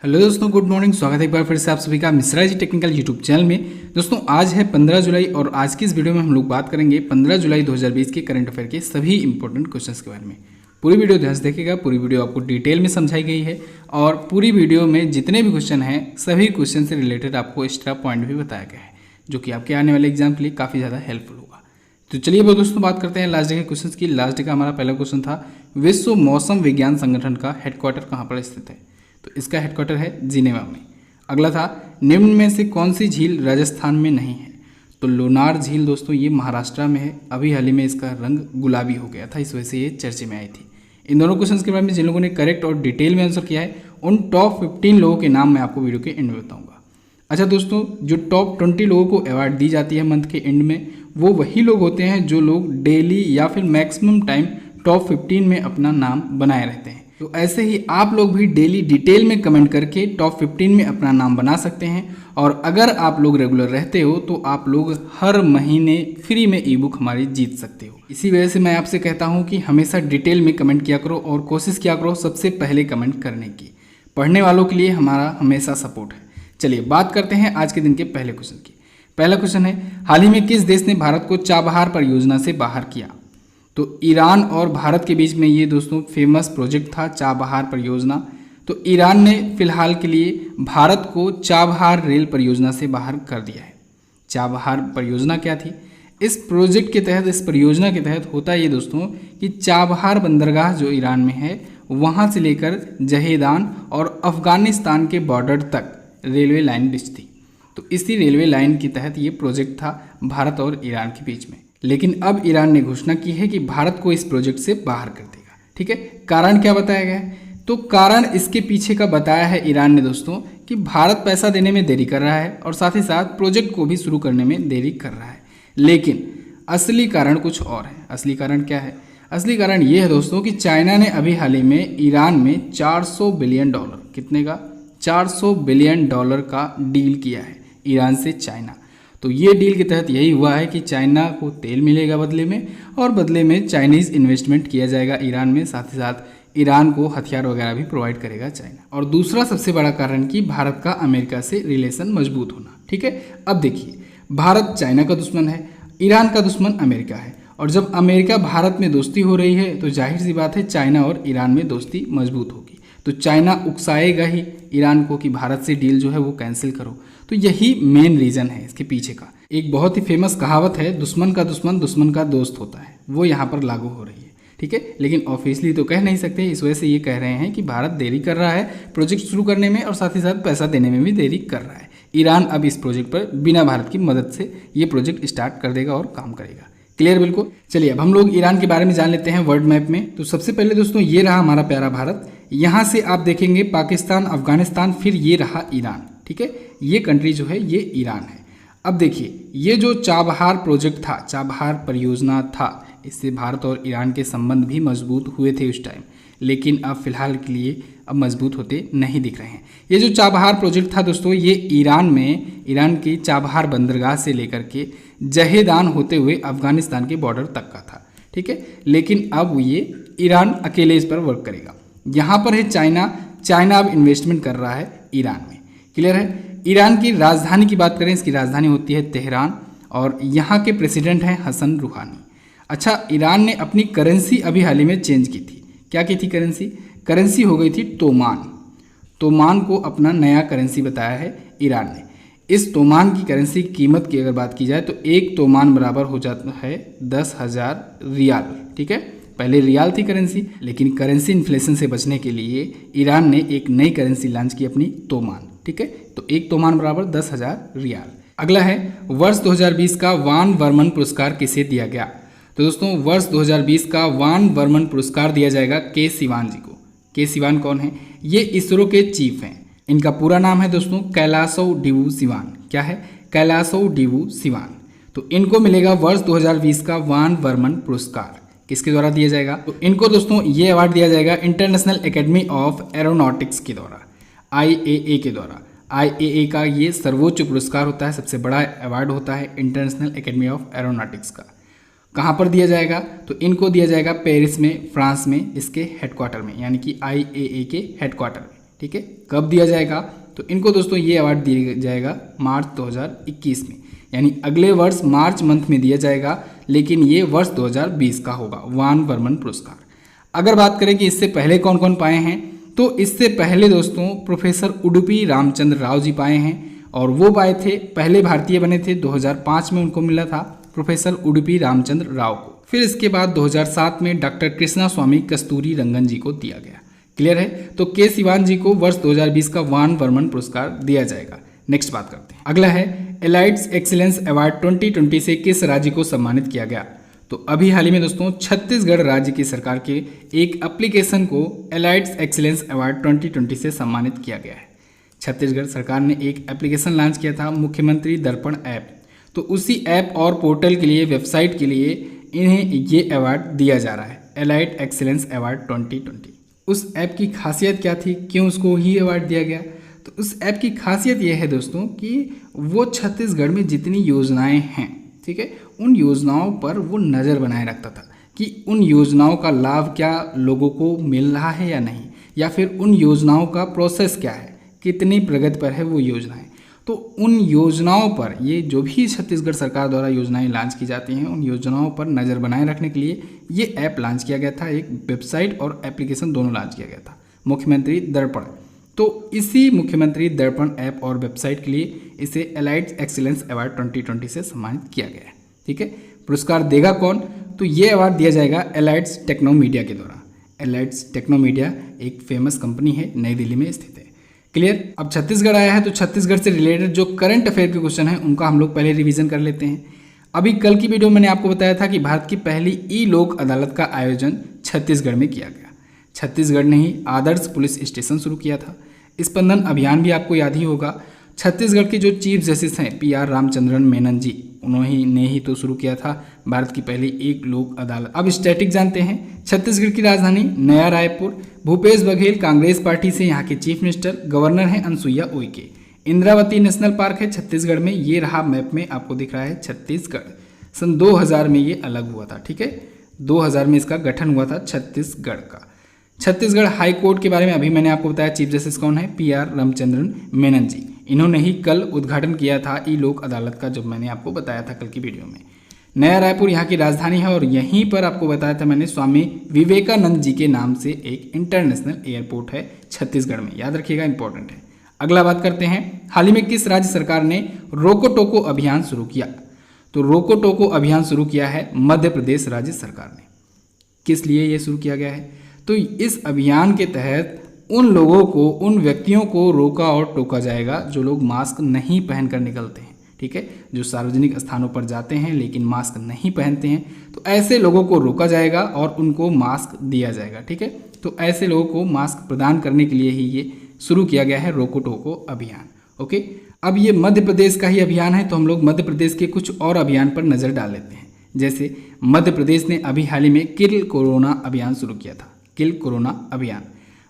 Hello दोस्तों, good morning. स्वागत है एक बार फिर से आप सभी का Mishra ji technical YouTube channel में। दोस्तों आज है 15 जुलाई और आज की इस वीडियो में हम लोग बात करेंगे 15 जुलाई 2020 के करंट अफेयर के सभी इंपॉर्टेंट क्वेश्चंस के बारे में। पूरी वीडियो ध्यान से देखिएगा। पूरी वीडियो आपको डिटेल में समझाई गई है और पूरी वीडियो में जितने भी क्वेश्चन हैं सभी क्वेश्चन से रिलेटेड आपको एक्स्ट्रा पॉइंट भी बताया गया है, जो कि आपके आने वाले एग्जाम के लिए काफ़ी ज़्यादा हेल्पफुल होगा। तो चलिए दोस्तों बात करते हैं लास्ट डे के क्वेश्चन की। लास्ट डे का हमारा पहला क्वेश्चन था, विश्व मौसम विज्ञान संगठन का हेडक्वार्टर कहाँ पर स्थित है? तो इसका हेडक्वार्टर है जिनेवा में। अगला था, निम्न में से कौन सी झील राजस्थान में नहीं है? तो लोनार झील दोस्तों ये महाराष्ट्र में है। अभी हाल ही में इसका रंग गुलाबी हो गया था, इस वजह से ये चर्चे में आई थी। इन दोनों क्वेश्चंस के बारे में जिन लोगों ने करेक्ट और डिटेल में आंसर किया है उन टॉप 15 लोगों के नाम मैं आपको वीडियो के एंड में बताऊंगा। अच्छा दोस्तों, जो टॉप 20 लोगों को अवार्ड दी जाती है मंथ के एंड में, वो वही लोग होते हैं जो लोग डेली या फिर मैक्सिमम टाइम टॉप 15 में अपना नाम बनाए रहते हैं। तो ऐसे ही आप लोग भी डेली डिटेल में कमेंट करके टॉप 15 में अपना नाम बना सकते हैं। और अगर आप लोग रेगुलर रहते हो तो आप लोग हर महीने फ्री में ई बुक हमारी जीत सकते हो। इसी वजह से मैं आपसे कहता हूं कि हमेशा डिटेल में कमेंट किया करो और कोशिश किया करो सबसे पहले कमेंट करने की। पढ़ने वालों के लिए हमारा हमेशा सपोर्ट है। चलिए बात करते हैं आज के दिन के पहले क्वेश्चन की। पहला क्वेश्चन है, हाल ही में किस देश ने भारत को चाबहार परियोजना से बाहर किया? तो ईरान और भारत के बीच में ये दोस्तों फेमस प्रोजेक्ट था चाबहार परियोजना। तो ईरान ने फिलहाल के लिए भारत को चाबहार रेल परियोजना से बाहर कर दिया है। चाबहार परियोजना क्या थी? इस प्रोजेक्ट के तहत, इस परियोजना के तहत होता ये दोस्तों कि चाबहार बंदरगाह जो ईरान में है वहाँ से लेकर जहेदान और अफगानिस्तान के बॉर्डर तक रेलवे लाइन बिछती। तो इसी रेलवे लाइन के तहत ये प्रोजेक्ट था भारत और ईरान के बीच में। लेकिन अब ईरान ने घोषणा की है कि भारत को इस प्रोजेक्ट से बाहर कर देगा। ठीक है, कारण क्या बताया गया है? तो कारण इसके पीछे का बताया है ईरान ने दोस्तों कि भारत पैसा देने में देरी कर रहा है और साथ ही साथ प्रोजेक्ट को भी शुरू करने में देरी कर रहा है। लेकिन असली कारण कुछ और है। असली कारण क्या है? असली कारण ये है दोस्तों कि चाइना ने अभी हाल ही में ईरान में 400 बिलियन डॉलर, कितने का? 400 बिलियन डॉलर का डील किया है ईरान से चाइना। तो ये डील के तहत यही हुआ है कि चाइना को तेल मिलेगा बदले में और बदले में चाइनीज़ इन्वेस्टमेंट किया जाएगा ईरान में। साथ ही साथ ईरान को हथियार वगैरह भी प्रोवाइड करेगा चाइना। और दूसरा सबसे बड़ा कारण कि भारत का अमेरिका से रिलेशन मजबूत होना। ठीक है, अब देखिए, भारत चाइना का दुश्मन है, ईरान का दुश्मन अमेरिका है। और जब अमेरिका भारत में दोस्ती हो रही है तो जाहिर सी बात है चाइना और ईरान में दोस्ती मजबूत होगी। तो चाइना उकसाएगा ही ईरान को कि भारत से डील जो है वो कैंसिल करो। तो यही मेन रीज़न है इसके पीछे का। एक बहुत ही फेमस कहावत है, दुश्मन का दुश्मन दुश्मन का दोस्त होता है, वो यहाँ पर लागू हो रही है। ठीक है, लेकिन ऑफिशियली तो कह नहीं सकते, इस वजह से ये कह रहे हैं कि भारत देरी कर रहा है प्रोजेक्ट शुरू करने में और साथ ही साथ पैसा देने में भी देरी कर रहा है। ईरान अब इस प्रोजेक्ट पर बिना भारत की मदद से ये प्रोजेक्ट स्टार्ट कर देगा और काम करेगा। क्लियर बिल्कुल। चलिए अब हम लोग ईरान के बारे में जान लेते हैं वर्ल्ड मैप में। तो सबसे पहले दोस्तों ये रहा हमारा प्यारा भारत। यहाँ से आप देखेंगे पाकिस्तान, अफगानिस्तान, फिर ये रहा ईरान। ठीक है, ये कंट्री जो है ये ईरान है। अब देखिए, ये जो चाबहार प्रोजेक्ट था, चाबहार परियोजना था, इससे भारत और ईरान के संबंध भी मजबूत हुए थे उस टाइम, लेकिन अब फिलहाल के लिए अब मजबूत होते नहीं दिख रहे हैं। ये जो चाबहार प्रोजेक्ट था दोस्तों ये ईरान की चाबहार बंदरगाह से लेकर के जहेदान होते हुए अफगानिस्तान के बॉर्डर तक का था। ठीक है, लेकिन अब ये ईरान अकेले इस पर वर्क करेगा। यहाँ पर है चाइना अब इन्वेस्टमेंट कर रहा है ईरान में। क्लियर है। ईरान की राजधानी की बात करें, इसकी राजधानी होती है तेहरान और यहाँ के प्रेसिडेंट हैं हसन रूहानी। अच्छा, ईरान ने अपनी करेंसी अभी हाल ही में चेंज की थी। क्या की थी करेंसी हो गई थी तोमान को अपना नया करेंसी बताया है ईरान ने। इस तोमान की करेंसी की कीमत की अगर बात की जाए तो एक तोमान बराबर हो जाता है 10,000 रियाल। ठीक है, पहले रियाल थी करेंसी, लेकिन करेंसी इन्फ्लेशन से बचने के लिए ईरान ने एक नई करेंसी लॉन्च की अपनी तोमान। ठीक है, तो एक तोमान बराबर 10,000 रियाल। अगला है, वर्ष 2020 का वान बर्मन पुरस्कार किसे दिया गया? तो दोस्तों वर्ष 2020 का वान बर्मन पुरस्कार दिया जाएगा के सिवान जी को। के सिवान कौन है? ये इसरो के चीफ हैं। इनका पूरा नाम है दोस्तों कैलासो डिवू सिवान। क्या है? कैलासो डिवू सिवान। तो इनको मिलेगा वर्ष 2020 का वान बर्मन पुरस्कार। किसके द्वारा दिया जाएगा? तो इनको दोस्तों ये अवार्ड दिया जाएगा इंटरनेशनल एकेडमी ऑफ एरोनॉटिक्स के द्वारा, IAA के द्वारा। IAA का ये सर्वोच्च पुरस्कार होता है, सबसे बड़ा अवार्ड होता है इंटरनेशनल एकेडमी ऑफ एरोनॉटिक्स का। कहाँ पर दिया जाएगा? तो इनको दिया जाएगा पेरिस में, फ्रांस में, इसके हेडक्वार्टर में, यानी कि IAA के हेडक्वार्टर में। ठीक है, कब दिया जाएगा? तो इनको दोस्तों ये अवार्ड दिया जाएगा मार्च 2021 में, यानी अगले वर्ष मार्च मंथ में दिया जाएगा, लेकिन ये वर्ष 2020 का होगा, वान बर्मन पुरस्कार। अगर बात करें कि इससे पहले कौन कौन पाए हैं, तो इससे पहले दोस्तों प्रोफेसर उडुपी रामचंद्र राव जी पाए हैं, और वो पाए थे, पहले भारतीय बने थे, 2005 में उनको मिला था प्रोफेसर उडुपी रामचंद्र राव को। फिर इसके बाद 2007 में डॉक्टर कृष्णा स्वामी कस्तूरी रंगन जी को दिया गया। क्लियर है? तो के सिवान जी को वर्ष 2020 का वान बर्मन पुरस्कार दिया जाएगा। नेक्स्ट बात करते हैं, अगला है एलाइड्स एक्सीलेंस अवार्ड 2020 से किस राज्य को सम्मानित किया गया? तो अभी हाल ही में दोस्तों छत्तीसगढ़ राज्य की सरकार के एक एप्लीकेशन को एलाइड्स एक्सीलेंस अवार्ड 2020 से सम्मानित किया गया है। छत्तीसगढ़ सरकार ने एक एप्लीकेशन लॉन्च किया था, मुख्यमंत्री दर्पण ऐप। तो उसी ऐप और पोर्टल के लिए, वेबसाइट के लिए इन्हें ये अवार्ड दिया जा रहा है, एलाइड एक्सीलेंस अवार्ड 2020। उस ऐप की खासियत क्या थी, क्यों उसको ही अवार्ड दिया गया? तो उस ऐप की खासियत यह है दोस्तों कि वो छत्तीसगढ़ में जितनी योजनाएं हैं, ठीक है, उन योजनाओं पर वो नज़र बनाए रखता था कि उन योजनाओं का लाभ क्या लोगों को मिल रहा है या नहीं, या फिर उन योजनाओं का प्रोसेस क्या है, कितनी प्रगति पर है वो योजनाएं। तो उन योजनाओं पर, ये जो भी छत्तीसगढ़ सरकार द्वारा योजनाएं लॉन्च की जाती हैं, उन योजनाओं पर नज़र बनाए रखने के लिए ये ऐप लॉन्च किया गया था। एक वेबसाइट और एप्लीकेशन दोनों लॉन्च किया गया था, मुख्यमंत्री दर्पण। तो इसी मुख्यमंत्री दर्पण ऐप और वेबसाइट के लिए इसे एलाइड्स एक्सीलेंस अवार्ड 2020 से सम्मानित किया गया है। ठीक है, पुरस्कार देगा कौन? तो ये अवार्ड दिया जाएगा एलाइड्स टेक्नो मीडिया के द्वारा। एलाइड्स टेक्नो मीडिया एक फेमस कंपनी है, नई दिल्ली में स्थित है। क्लियर? अब छत्तीसगढ़ आया है तो छत्तीसगढ़ से रिलेटेड जो करंट अफेयर के क्वेश्चन हैं उनका हम लोग पहले रिवीजन कर लेते हैं। अभी कल की वीडियो में मैंने आपको बताया था कि भारत की पहली ई लोक अदालत का आयोजन छत्तीसगढ़ में किया गया। छत्तीसगढ़ ने ही आदर्श पुलिस स्टेशन शुरू किया था। स्पंदन अभियान भी आपको याद ही होगा। छत्तीसगढ़ के जो चीफ जस्टिस हैं PR रामचंद्रन मेनन जी, उन्होंने ही तो शुरू किया था भारत की पहली एक लोक अदालत। अब स्टैटिक जानते हैं। छत्तीसगढ़ की राजधानी नया रायपुर। भूपेश बघेल कांग्रेस पार्टी से यहाँ के चीफ मिनिस्टर। गवर्नर हैं अनसुईया उइके। इंद्रावती नेशनल पार्क है छत्तीसगढ़ में, ये रहा मैप में आपको दिख रहा है छत्तीसगढ़। सन 2000 में ये अलग हुआ था। ठीक है, 2000 में इसका गठन हुआ था छत्तीसगढ़ का। छत्तीसगढ़ हाई कोर्ट के बारे में अभी मैंने आपको बताया, चीफ जस्टिस कौन है? PR रामचंद्रन मेनन जी। इन्होंने ही कल उद्घाटन किया था ई लोक अदालत का, जब मैंने आपको बताया था कल की वीडियो में। नया रायपुर यहाँ की राजधानी है और यहीं पर आपको बताया था मैंने स्वामी विवेकानंद जी के नाम से एक इंटरनेशनल एयरपोर्ट है छत्तीसगढ़ में, याद रखिएगा, इंपॉर्टेंट है। अगला बात करते हैं, हाल ही में किस राज्य सरकार ने रोको टोको अभियान शुरू किया? तो रोको टोको अभियान शुरू किया है मध्य प्रदेश राज्य सरकार ने। किस लिए ये शुरू किया गया है? तो इस अभियान के तहत उन लोगों को, उन व्यक्तियों को रोका और टोका जाएगा जो लोग मास्क नहीं पहनकर निकलते हैं। ठीक है, जो सार्वजनिक स्थानों पर जाते हैं लेकिन मास्क नहीं पहनते हैं, तो ऐसे लोगों को रोका जाएगा और उनको मास्क दिया जाएगा। ठीक है, तो ऐसे लोगों को मास्क प्रदान करने के लिए ही ये शुरू किया गया है रोको टोको अभियान। ओके, अब ये मध्य प्रदेश का ही अभियान है, तो हम लोग मध्य प्रदेश के कुछ और अभियान पर नज़र डाल लेते हैं। जैसे मध्य प्रदेश ने अभी हाल ही में किल कोरोना अभियान शुरू किया था। किल कोरोना अभियान।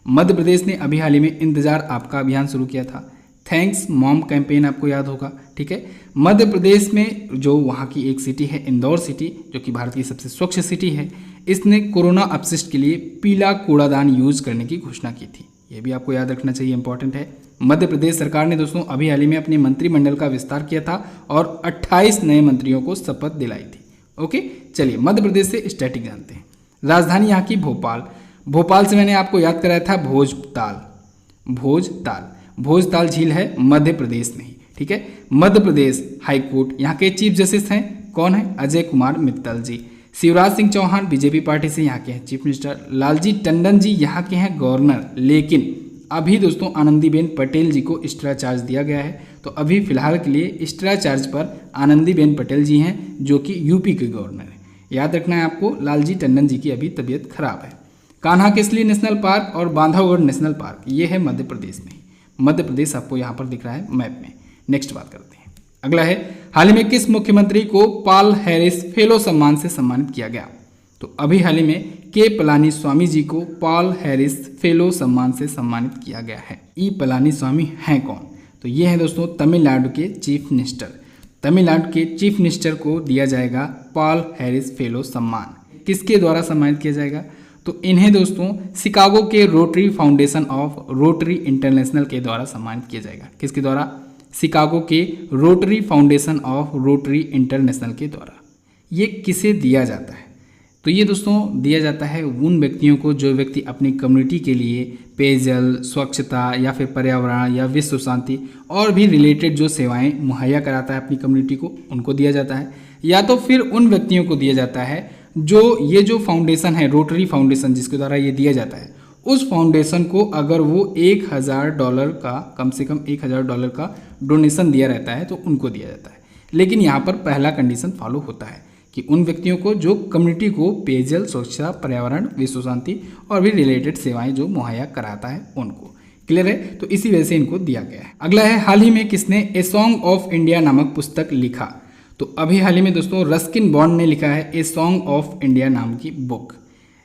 मध्य प्रदेश ने अभी हाल ही में इंतजार आपका अभियान शुरू किया था। थैंक्स मॉम कैंपेन आपको याद होगा। ठीक है, मध्य प्रदेश में जो वहाँ की एक सिटी है इंदौर सिटी, जो कि भारत की सबसे स्वच्छ सिटी है, इसने कोरोना अपशिष्ट के लिए पीला कूड़ादान यूज करने की घोषणा की थी। ये भी आपको याद रखना चाहिए, इंपॉर्टेंट है। मध्य प्रदेश सरकार ने दोस्तों अभी हाल ही में अपने मंत्रिमंडल का विस्तार किया था और 28 नए मंत्रियों को शपथ दिलाई थी। ओके, चलिए मध्य प्रदेश से स्टैटिक जानते हैं। राजधानी यहाँ की भोपाल। भोपाल से मैंने आपको याद कराया था भोजताल। भोजताल झील है मध्य प्रदेश में ही। ठीक है, मध्य प्रदेश हाई कोर्ट, यहाँ के चीफ जस्टिस हैं कौन है? अजय कुमार मित्तल जी। शिवराज सिंह चौहान बीजेपी पार्टी से यहाँ के हैं चीफ मिनिस्टर। लालजी टंडन जी यहाँ के हैं गवर्नर, लेकिन अभी दोस्तों आनंदीबेन पटेल जी को एक्स्ट्रा चार्ज दिया गया है, तो अभी फिलहाल के लिए एक्स्ट्रा चार्ज पर आनंदीबेन पटेल जी हैं, जो कि यूपी के गवर्नर हैं। याद रखना है आपको, लालजी टंडन जी की अभी तबीयत खराब है। कान्हा किसली नेशनल पार्क और बांधवगढ़ नेशनल पार्क, ये है मध्य प्रदेश में। मध्य प्रदेश आपको यहाँ पर दिख रहा है मैप में। नेक्स्ट बात करते हैं, अगला है, हाल ही में किस मुख्यमंत्री को पॉल हैरिस फेलो सम्मान से सम्मानित किया गया? तो अभी हाल ही में के पलानीस्वामी जी को पॉल हैरिस फेलो सम्मान से सम्मानित किया गया है। ई पलानीस्वामी हैं कौन? तो ये हैं दोस्तों तमिलनाडु के चीफ मिनिस्टर। तमिलनाडु के चीफ मिनिस्टर को दिया जाएगा पॉल हैरिस फेलो सम्मान। किसके द्वारा सम्मानित किया जाएगा? तो इन्हें दोस्तों शिकागो के rotary foundation of rotary international के द्वारा सम्मानित किया जाएगा। किसके द्वारा? शिकागो के rotary foundation of rotary international के द्वारा। ये किसे दिया जाता है? तो ये दोस्तों दिया जाता है उन व्यक्तियों को जो व्यक्ति अपनी कम्युनिटी के लिए पेयजल, स्वच्छता या फिर पर्यावरण या विश्व शांति और भी रिलेटेड जो सेवाएं मुहैया कराता है अपनी कम्युनिटी को, उनको दिया जाता है। या तो फिर उन व्यक्तियों को दिया जाता है जो ये जो फाउंडेशन है, रोटरी फाउंडेशन, जिसके द्वारा ये दिया जाता है, उस फाउंडेशन को अगर वो $1000 का, कम से कम $1000 का डोनेशन दिया रहता है तो उनको दिया जाता है। लेकिन यहाँ पर पहला कंडीशन फॉलो होता है कि उन व्यक्तियों को जो कम्युनिटी को पेयजल, स्वच्छता, पर्यावरण, विश्व शांति और भी रिलेटेड सेवाएं जो मुहैया कराता है उनको। क्लियर है? तो इसी वजह से इनको दिया गया है। अगला है, हाल ही में किसने ए सॉन्ग ऑफ इंडिया नामक पुस्तक लिखा? तो अभी हाल ही में दोस्तों रस्किन बॉन्ड ने लिखा है ए सॉन्ग ऑफ इंडिया नाम की बुक।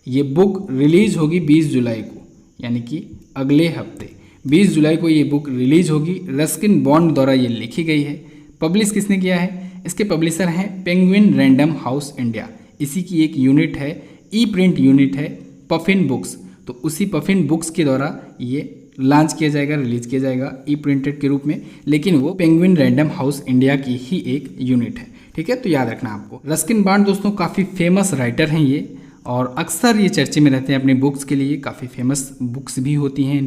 ये बुक रिलीज होगी 20 जुलाई को, यानी कि अगले हफ्ते 20 जुलाई को ये बुक रिलीज होगी। रस्किन बॉन्ड द्वारा ये लिखी गई है। पब्लिश किसने किया है? इसके पब्लिशर हैं पेंगुइन रैंडम हाउस इंडिया। इसी की एक यूनिट है, ई प्रिंट यूनिट है पफिन बुक्स। तो उसी पफिन बुक्स के द्वारा ये लॉन्च किया जाएगा, रिलीज किया जाएगा ई प्रिंटेड के रूप में, लेकिन वो पेंगुइन रैंडम हाउस इंडिया की ही एक यूनिट है। ठीक है, तो याद रखना आपको। रस्किन बॉन्ड दोस्तों काफ़ी फेमस राइटर हैं ये, और अक्सर ये चर्चे में रहते हैं अपनी बुक्स के लिए। काफ़ी फेमस बुक्स भी होती हैं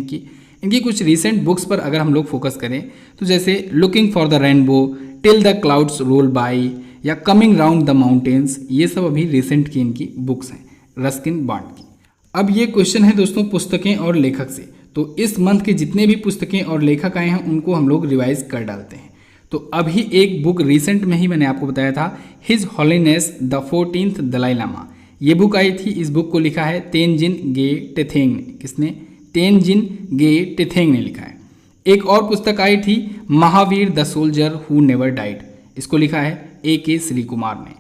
इनकी कुछ रिसेंट बुक्स पर अगर हम लोग फोकस करें तो जैसे looking for the rainbow, till the clouds roll by या कमिंग राउंड द माउंटेन्स, ये सब अभी रिसेंट की इनकी बुक्स हैं रस्किन बॉन्ड की। अब ये क्वेश्चन है दोस्तों पुस्तकें और लेखक से। तो इस मंथ के जितने भी पुस्तकें और लेखक आए हैं उनको हम लोग रिवाइज कर डालते हैं। तो अभी एक बुक रिसेंट में ही मैंने आपको बताया था, his Holiness the 14th Dalai Lama. ये बुक आई थी। इस बुक को लिखा है तेनजिन गे टेथेंग ने। किसने? तेनजिन गे टेथेंग ने लिखा है। एक और पुस्तक आई थी Mahavir the soldier who never died. इसको लिखा है AK श्री कुमार ने।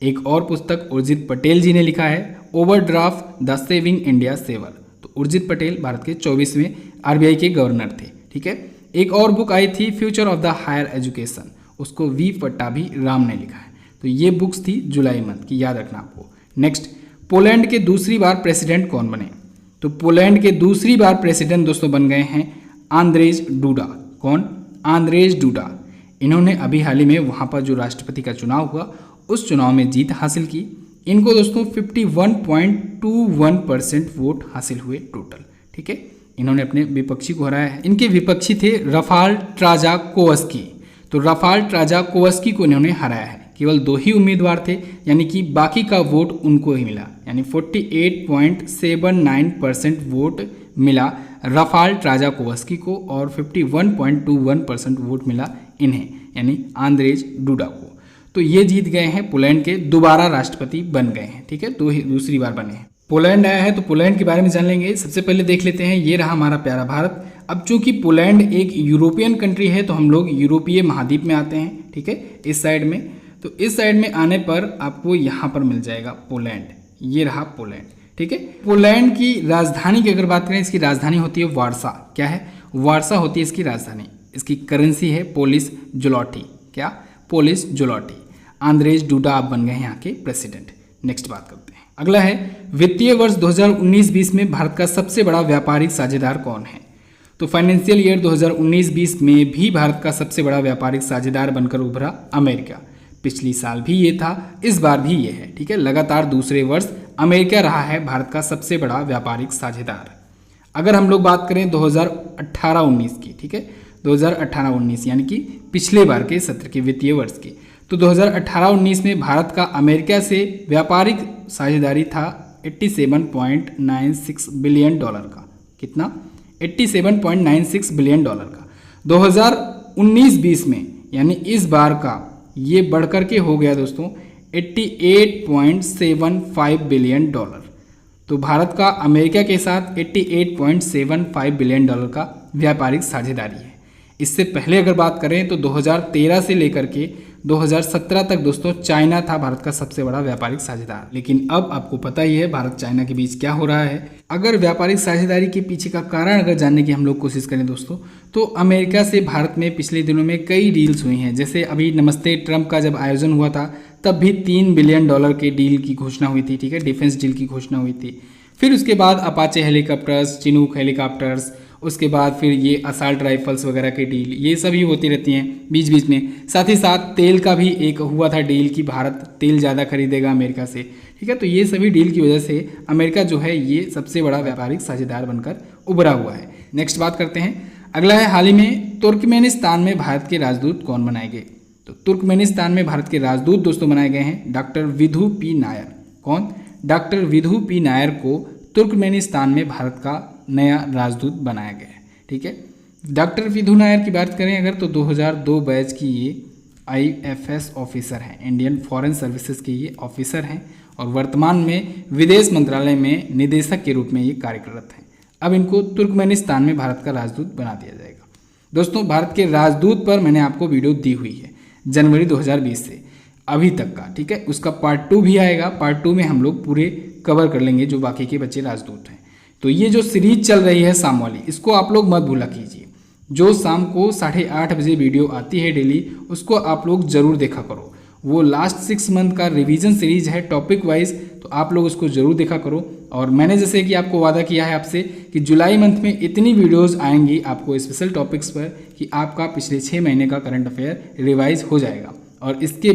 एक और पुस्तक उर्जित पटेल जी ने लिखा है overdraft the saving India saver. तो उर्जित पटेल भारत के 24वें RBI के गवर्नर थे। ठीक है। एक और बुक आई थी future of the higher education, उसको V पट्टाभी राम ने लिखा है। तो ये बुक्स थी जुलाई मंथ की, याद रखना आपको। नेक्स्ट, पोलैंड के दूसरी बार प्रेसिडेंट कौन बने? तो पोलैंड के दूसरी बार प्रेसिडेंट दोस्तों बन गए हैं आंद्रेज डूडा। कौन? Andrzej DUDA. इन्होंने अभी हाल ही में वहाँ पर जो राष्ट्रपति का चुनाव हुआ उस चुनाव में जीत हासिल की। इनको दोस्तों 51.21% वोट हासिल हुए टोटल। ठीक है, इन्होंने अपने विपक्षी को हराया है। इनके विपक्षी थे रफाल ट्राजाकोवस्की। तो रफाल ट्राजाकोवस्की को इन्होंने हराया है। केवल 2 ही उम्मीदवार थे, यानी कि बाकी का वोट उनको ही मिला, यानी 48.79% वोट मिला रफाल ट्राजाकोवस्की को और 51.21% वोट मिला इन्हें, यानी आंद्रेज डूडा को। तो ये जीत गए हैं, पोलैंड के दोबारा राष्ट्रपति बन गए हैं। ठीक है, दूसरी बार बने हैं। पोलैंड आया है तो पोलैंड के बारे में जान लेंगे। सबसे पहले देख लेते हैं, ये रहा हमारा प्यारा भारत। अब चूंकि पोलैंड एक यूरोपियन कंट्री है तो हम लोग यूरोपीय महाद्वीप में आते हैं। ठीक है, इस साइड में। तो इस साइड में आने पर आपको यहाँ पर मिल जाएगा पोलैंड। ये रहा पोलैंड। ठीक है, पोलैंड की राजधानी की अगर बात करें, इसकी राजधानी होती है वार्सा। क्या है? वार्सा होती है इसकी राजधानी। इसकी करेंसी है पोलिश ज़्लोटी। क्या? पोलिश ज़्लोटी। आंद्रेज डूडा आप बन गए हैं यहाँ के प्रेसिडेंट। नेक्स्ट बात करते हैं। अगला है, वित्तीय वर्ष 2019-20 में भारत का सबसे बड़ा व्यापारिक साझेदार कौन है? तो फाइनेंशियल ईयर 2019-20 में भी भारत का सबसे बड़ा व्यापारिक साझेदार बनकर उभरा अमेरिका। पिछली साल भी ये था, इस बार भी ये है। ठीक है, लगातार दूसरे वर्ष अमेरिका रहा है भारत का सबसे बड़ा व्यापारिक साझेदार। अगर हम लोग बात करें 2018-19 की, ठीक है, 2018-19 यानी कि पिछले बार के सत्र के वित्तीय वर्ष की, तो 2018-19 में भारत का अमेरिका से व्यापारिक साझेदारी था $87.96 बिलियन का। कितना? $87.96 बिलियन का। 2019-20 में यानी इस बार का ये बढ़कर के हो गया दोस्तों $88.75 बिलियन। तो भारत का अमेरिका के साथ $88.75 बिलियन का व्यापारिक साझेदारी है। इससे पहले अगर बात करें तो 2013 से लेकर के 2017 तक दोस्तों चाइना था भारत का सबसे बड़ा व्यापारिक साझेदार। लेकिन अब आपको पता ही है भारत चाइना के बीच क्या हो रहा है। अगर व्यापारिक साझेदारी के पीछे का कारण अगर जानने की हम लोग कोशिश करें दोस्तों, तो अमेरिका से भारत में पिछले दिनों में कई डील्स हुई हैं। जैसे अभी नमस्ते ट्रंप का जब आयोजन हुआ था तब भी $3 बिलियन के डील की घोषणा हुई थी। ठीक है, डिफेंस डील की घोषणा हुई थी। फिर उसके बाद अपाचे हेलीकॉप्टर्स, चिनूक हेलीकॉप्टर्स, उसके बाद फिर ये असॉल्ट राइफल्स वगैरह की डील, ये सभी होती रहती हैं बीच बीच में। साथ ही साथ तेल का भी एक हुआ था डील कि भारत तेल ज़्यादा खरीदेगा अमेरिका से, ठीक है। तो ये सभी डील की वजह से अमेरिका जो है ये सबसे बड़ा व्यापारिक साझेदार बनकर उभरा हुआ है। नेक्स्ट बात करते हैं, अगला है हाल ही में तुर्कमेनिस्तान में भारत के राजदूत कौन बनाए गए। तो तुर्कमेनिस्तान में भारत के राजदूत दोस्तों बनाए गए हैं डॉक्टर विधु पी नायर। कौन? डॉक्टर विधु पी नायर को तुर्कमेनिस्तान में भारत का नया राजदूत बनाया गया है, ठीक है। डॉक्टर विधु नायर की बात करें अगर तो 2002 बैच की ये IFS ऑफिसर हैं, इंडियन फॉरेन सर्विसेज के ये ऑफिसर हैं और वर्तमान में विदेश मंत्रालय में निदेशक के रूप में ये कार्यरत हैं। अब इनको तुर्कमेनिस्तान में भारत का राजदूत बना दिया जाएगा। दोस्तों भारत के राजदूत पर मैंने आपको वीडियो दी हुई है जनवरी 2020 से अभी तक का, ठीक है। उसका पार्ट 2 भी आएगा, पार्ट 2 में हम लोग पूरे कवर कर लेंगे जो बाकी के बच्चे राजदूत हैं। तो ये जो सीरीज चल रही है शाम वाली, इसको आप लोग मत भूला कीजिए। जो शाम को 8:30 बजे वीडियो आती है डेली, उसको आप लोग जरूर देखा करो। वो लास्ट 6 मंथ का रिवीजन सीरीज है टॉपिक वाइज, तो आप लोग उसको जरूर देखा करो। और मैंने जैसे कि आपको वादा किया है आपसे कि जुलाई मंथ में इतनी वीडियोस आएंगी आपको स्पेशल टॉपिक्स पर कि आपका पिछले 6 महीने का करंट अफेयर रिवाइज हो जाएगा। और इसके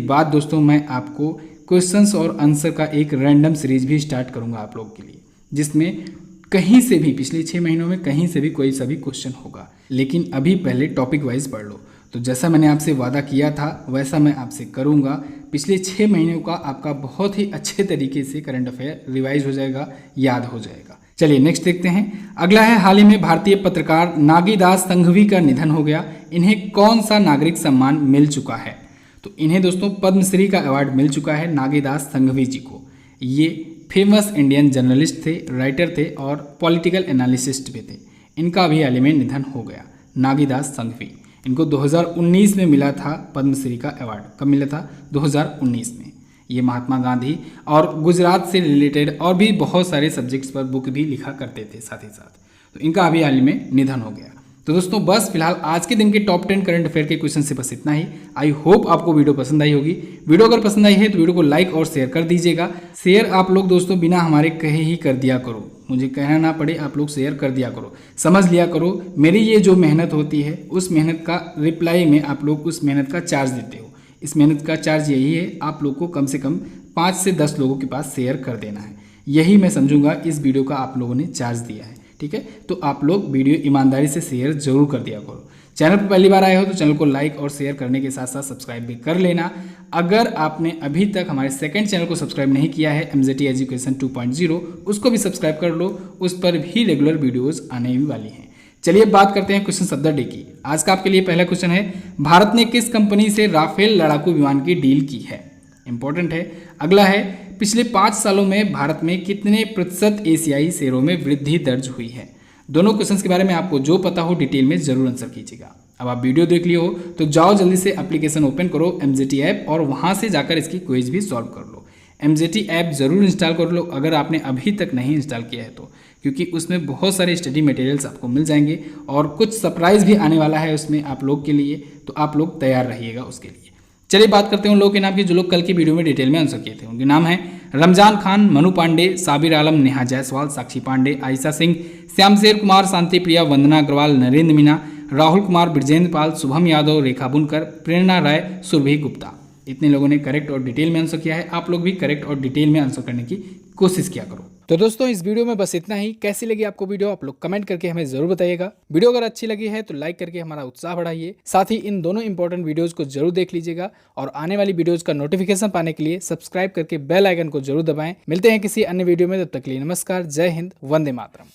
बाद दोस्तों मैं आपको क्वेश्चंस और आंसर का एक रैंडम सीरीज भी स्टार्ट करूंगा आप लोगों के लिए, जिसमें कहीं से भी पिछले 6 महीनों में कहीं से भी कोई सा भी क्वेश्चन होगा। लेकिन अभी पहले टॉपिक वाइज पढ़ लो। तो जैसा मैंने आपसे वादा किया था वैसा मैं आपसे करूंगा। पिछले 6 महीनों का आपका बहुत ही अच्छे तरीके से करंट अफेयर रिवाइज हो जाएगा, याद हो जाएगा। चलिए नेक्स्ट देखते हैं। अगला है, हाल ही में भारतीय पत्रकार नागीदास संघवी का निधन हो गया। इन्हें कौन सा नागरिक सम्मान मिल चुका है? तो इन्हें दोस्तों पद्मश्री का अवार्ड मिल चुका है नागीदास संघवी जी को। ये फेमस इंडियन जर्नलिस्ट थे, राइटर थे और पॉलिटिकल एनालिसिस्ट भी थे। इनका अभी हाल ही में निधन हो गया, नागीदास संघवी। इनको 2019 में मिला था पद्मश्री का अवार्ड। कब मिला था? 2019 में। ये महात्मा गांधी और गुजरात से रिलेटेड और भी बहुत सारे सब्जेक्ट्स पर बुक भी लिखा करते थे साथ ही साथ। तो इनका अभी हाल ही में निधन हो गया। तो दोस्तों बस फिलहाल आज के दिन के टॉप 10 करंट अफेयर के क्वेश्चन से बस इतना ही। आई होप आपको वीडियो पसंद आई होगी। वीडियो अगर पसंद आई है तो वीडियो को लाइक और शेयर कर दीजिएगा। शेयर आप लोग दोस्तों बिना हमारे कहे ही कर दिया करो, मुझे कहना ना पड़े, आप लोग शेयर कर दिया करो। समझ लिया करो मेरी ये जो मेहनत होती है उस मेहनत का रिप्लाई में आप लोग उस मेहनत का चार्ज देते हो। इस मेहनत का चार्ज यही है, आप लोग को कम से कम 5 से 10 लोगों के पास शेयर कर देना है। यही मैं समझूंगा इस वीडियो का आप लोगों ने चार्ज दिया है, ठीक है। तो आप लोग वीडियो ईमानदारी से शेयर जरूर कर दिया करो। चैनल पर पहली बार आए हो तो चैनल को लाइक और शेयर करने के साथ साथ सब्सक्राइब भी कर लेना। अगर आपने अभी तक हमारे सेकंड चैनल को सब्सक्राइब नहीं किया है MZT एजुकेशन 2.0, उसको भी सब्सक्राइब कर लो, उस पर भी रेगुलर वीडियोस आने ही वाली हैं। चलिए बात करते हैं क्वेश्चन ऑफ द डे की। आज का आपके लिए पहला क्वेश्चन है, भारत ने किस कंपनी से राफेल लड़ाकू विमान की डील की है? इंपॉर्टेंट है। अगला है, पिछले 5 सालों में भारत में कितने प्रतिशत एशियाई शेयरों में वृद्धि दर्ज हुई है? दोनों क्वेश्चंस के बारे में आपको जो पता हो डिटेल में जरूर आंसर कीजिएगा। अब आप वीडियो देख लिए हो तो जाओ जल्दी से एप्लीकेशन ओपन करो MZT ऐप और वहां से जाकर इसकी क्विज भी सॉल्व कर लो। MZT ऐप जरूर इंस्टॉल कर लो अगर आपने अभी तक नहीं इंस्टॉल किया है तो, क्योंकि उसमें बहुत सारे स्टडी मटेरियल्स आपको मिल जाएंगे और कुछ सरप्राइज भी आने वाला है उसमें आप लोग के लिए, तो आप लोग तैयार रहिएगा उसके लिए। चलिए बात करते हैं उन लोगों के नाम की जो लोग कल की वीडियो में डिटेल में आंसर किए थे। उनके नाम हैं रमजान खान, मनु पांडे, साबिर आलम, नेहा जायसवाल, साक्षी पांडे, आयशा सिंह, श्यामशेर कुमार, शांति प्रिया, वंदना अग्रवाल, नरेंद्र मीना, राहुल कुमार, ब्रजेंद्र पाल, शुभम यादव, रेखा बुनकर, प्रेरणा राय, सुरभि गुप्ता। इतने लोगों ने करेक्ट और डिटेल में आंसर किया है। आप लोग भी करेक्ट और डिटेल में आंसर करने की कोशिश किया करो। तो दोस्तों इस वीडियो में बस इतना ही। कैसी लगी आपको वीडियो आप लोग कमेंट करके हमें जरूर बताइएगा। वीडियो अगर अच्छी लगी है तो लाइक करके हमारा उत्साह बढ़ाइए। साथ ही इन दोनों इंपॉर्टेंट वीडियोस को जरूर देख लीजिएगा और आने वाली वीडियोस का नोटिफिकेशन पाने के लिए सब्सक्राइब करके बेल आइकन को जरूर दबाएं। मिलते हैं किसी अन्य वीडियो में, तब तक के लिए नमस्कार, जय हिंद, वंदे मातरम।